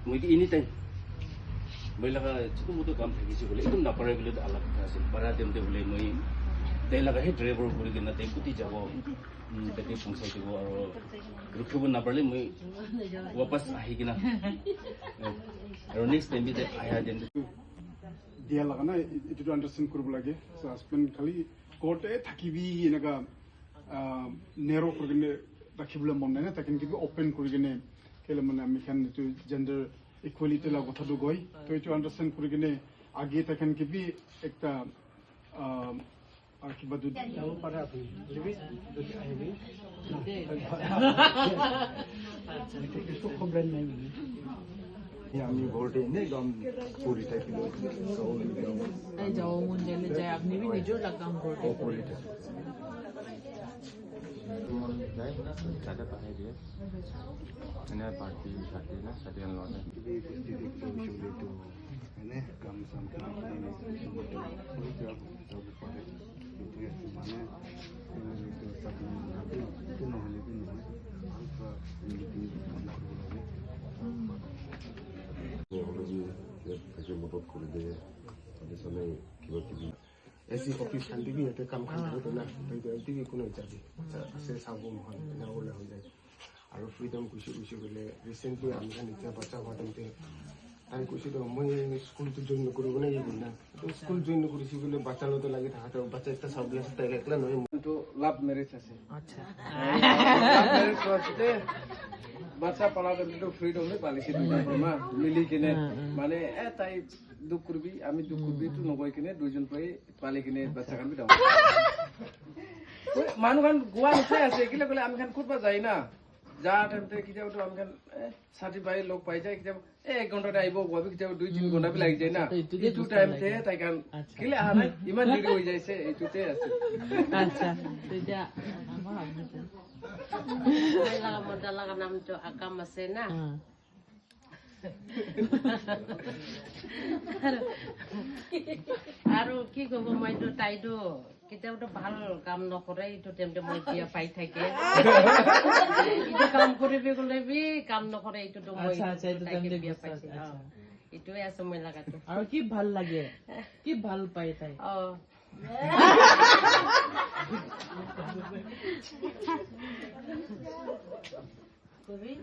মই কি any time মহিলাকা ছোট মোটো কাম থাকিছে বলে একদম নাপারে বলে আলাপ আছে পারা দেমতে বলে মই তাই লাগা হে ড্রাইভার করে কিনা তাই কুটি যাব তাকে পৌঁছাই দিব আর রুখব না পারলে মই वापस আহি কিনা আর নেক্সট টাইম বিতে আয়া দেন দিয়া লাগা না এটু আন্ডারস্ট্যান্ড করব লাগে সো হাজবেন্ড খালি কোর্টে থাকিবি এনেকা নেরো করে রাখিবলে মন নাই না তাকে কি ওপেন করে কিনে কেলে মানে আমি খান এটু জেন্ডার ইকুয়ালিটি লা কথাটো গই তো এটু আন্ডারস্ট্যান্ড করে কিনে আগে তাকে কি একটা আর কি বাদু যাও পারে আপনি লিবি যদি আইবি আচ্ছা কিছু খবর নাই আমি ভোটে নেই একদম পুরি টাইপ এই যাও মুন্ডে নে যায় আপনি भी নিজেও লাগাম ভোটে পুরি যায় সাথে পাঠিয়ে দিয়ে এনে পার্টি সাথে না সাথে লড়ে এনে কাম সাম মদত কৰি দিয়ে তাৰপিছতে কিবা কিবি এসি অফিস শান্তি বি এতে কাম খান থাকে না টিভি কোনো যাবি আছে চাব নহয় এনেকুৱালে হৈ যায় আৰু ফ্ৰীডম খুচি খুচি গ'লে ৰিচেণ্টলি আমি এতিয়া বাচ্চা হোৱাতে তাই কৈছিল মই স্কুলটো জইন নকৰিব নে এই না স্কুল জইন নকৰিছো বোলে বাচ্চাৰ লগত লাগি থাকাতে বাচ্চা এটা চাব আছে তাই একলা নহয় তো লাভ ম্যারেজ আছে আচ্ছা লাভ ম্যারেজ আছে বাচ্চা পালা তো ফ্রিডম নে পালিছি দুইমা মিলি কিনে মানে তাই দুখ করবি আমি দুখ করবি তুই নগৈ কিনে দুইজন পালি কিনে বাচ্চা কান দাও মানুহ খান গোৱা উঠাই আছে কিলে কলে আমি খান খুঁজবা যাই না যা টাইমতে কিতাবতো আমি খান সাথী পাই লগ পাই যায় কিতাব 1 ঘন্টাতে আহিব গোৱাবি কিতাব 2-3 ঘন্টা বি লাগি যায় না এইটো টাইমতে তাই কান কিলে আহা নাই ইমান দেৰি হৈ যাইছে এইটোতে আছে আচ্ছা তেতিয়া আমাৰ Madalang naman to akamasena. Aro ki ko mo ito tayo kita udah bahal kam nokore itu temte mo dia pai thake. Itu kam koribe kolebi kam nokore itu do mo. আচ্ছা আচ্ছা itu temte dia pai. Itu ya semua laga tu. আৰু কি ভাল লাগে কি ভাল পাই তাই Oh. Kobe?